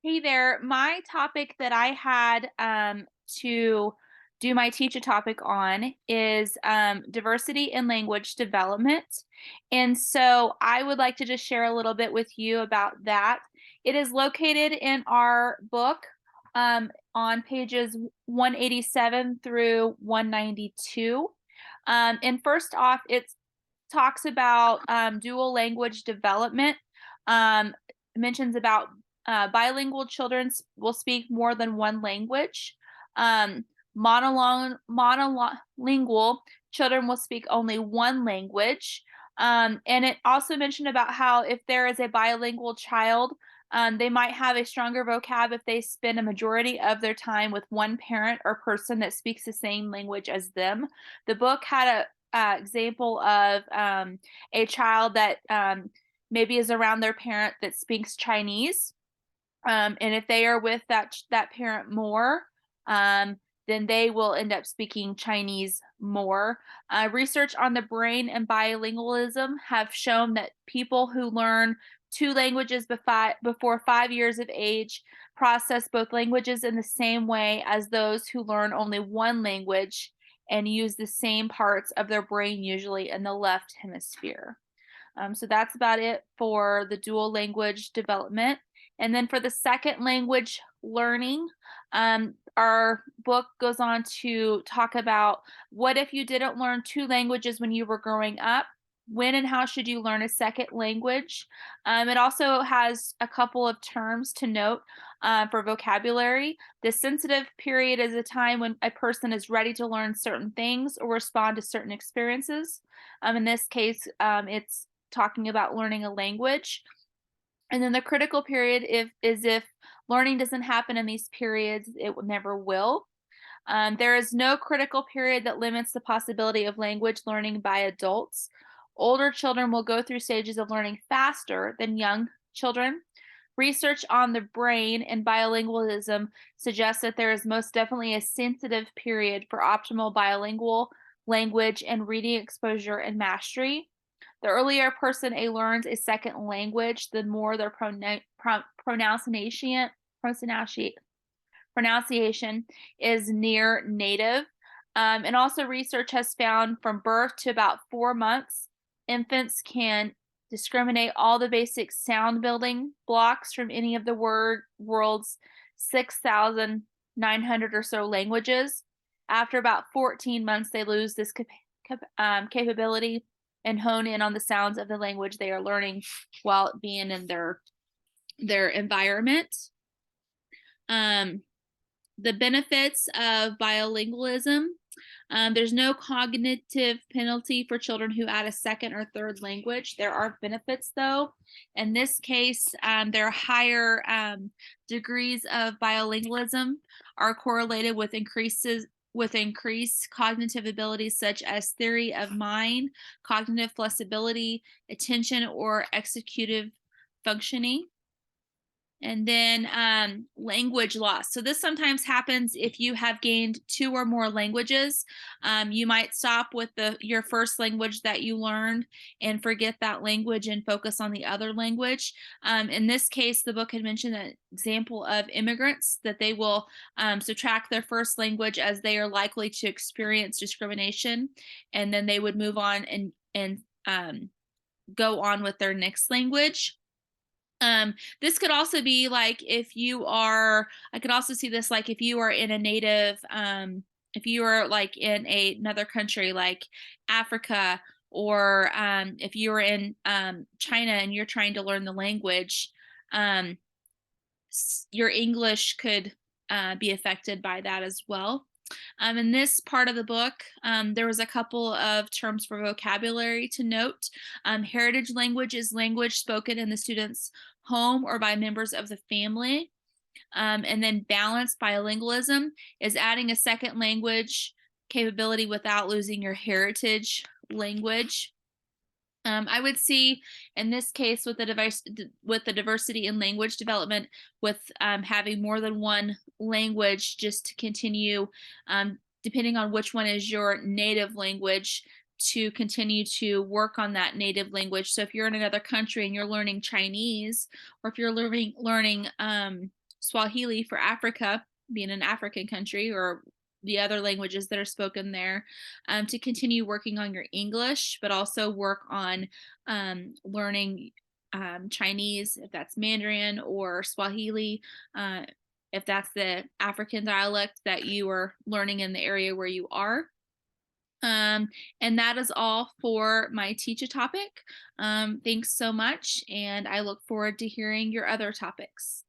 Hey there. My topic that I had to do my teach a topic on is diversity in language development. And so I would like to just share a little bit with you about that. It is located in our book on pages 187 through 192. And first off, it talks about dual language development. Um, mentions about bilingual children will speak more than one language. Um, monolingual children will speak only one language. And it also mentioned about how if there is a bilingual child, they might have a stronger vocab if they spend a majority of their time with one parent or person that speaks the same language as them. The book had a example of a child that maybe is around their parent that speaks Chinese, and if they are with that parent more, then they will end up speaking Chinese more. Research on the brain and bilingualism have shown that people who learn two languages before 5 years of age process both languages in the same way as those who learn only one language and use the same parts of their brain, usually in the left hemisphere. So that's about it for the dual language development. And then for the second language learning, our book goes on to talk about what if you didn't learn two languages when you were growing up? When and how should you learn a second language? It also has a couple of terms to note for vocabulary. The sensitive period is a time when a person is ready to learn certain things or respond to certain experiences. In this case, it's talking about learning a language. And then the critical period if learning doesn't happen in these periods, it never will. There is no critical period that limits the possibility of language learning by adults. Older children will go through stages of learning faster than young children. Research on the brain and bilingualism suggests that there is most definitely a sensitive period for optimal bilingual language and reading exposure and mastery. The earlier a person learns a second language, the more their pronunciation pronunciation is near native. And also, research has found from birth to about 4 months, infants can discriminate all the basic sound building blocks from any of the world's 6,900 or so languages. After about 14 months, they lose this capability and hone in on the sounds of the language they are learning while being in their environment. Um, the benefits of bilingualism. There's no cognitive penalty for children who add a second or third language. There are benefits, though. In this case, there are higher degrees of bilingualism are correlated with increased cognitive abilities such as theory of mind, cognitive flexibility, attention, or executive functioning. And then language loss. So this sometimes happens if you have gained two or more languages. You might stop with your first language that you learned and forget that language and focus on the other language. In this case, the book had mentioned an example of immigrants that they will subtract their first language as they are likely to experience discrimination, and then they would move on and go on with their next language. This could also be like if you are, I could also see this like if you are in a native, if you are like in another country like Africa, or if you are in China and you're trying to learn the language, um, your English could be affected by that as well. In this part of the book, there was a couple of terms for vocabulary to note. Heritage language is language spoken in the student's home or by members of the family. And then balanced bilingualism is adding a second language capability without losing your heritage language. I would see in this case with the diversity in language development, with having more than one language, just to continue, depending on which one is your native language, to continue to work on that native language. So if you're in another country and you're learning Chinese, or if you're learning Swahili for Africa, being an African country, or the other languages that are spoken there, to continue working on your English, but also work on learning Chinese, if that's Mandarin, or Swahili, uh, if that's the African dialect that you are learning in the area where you are. Um, and that is all for my teacher topic. Thanks so much, and I look forward to hearing your other topics.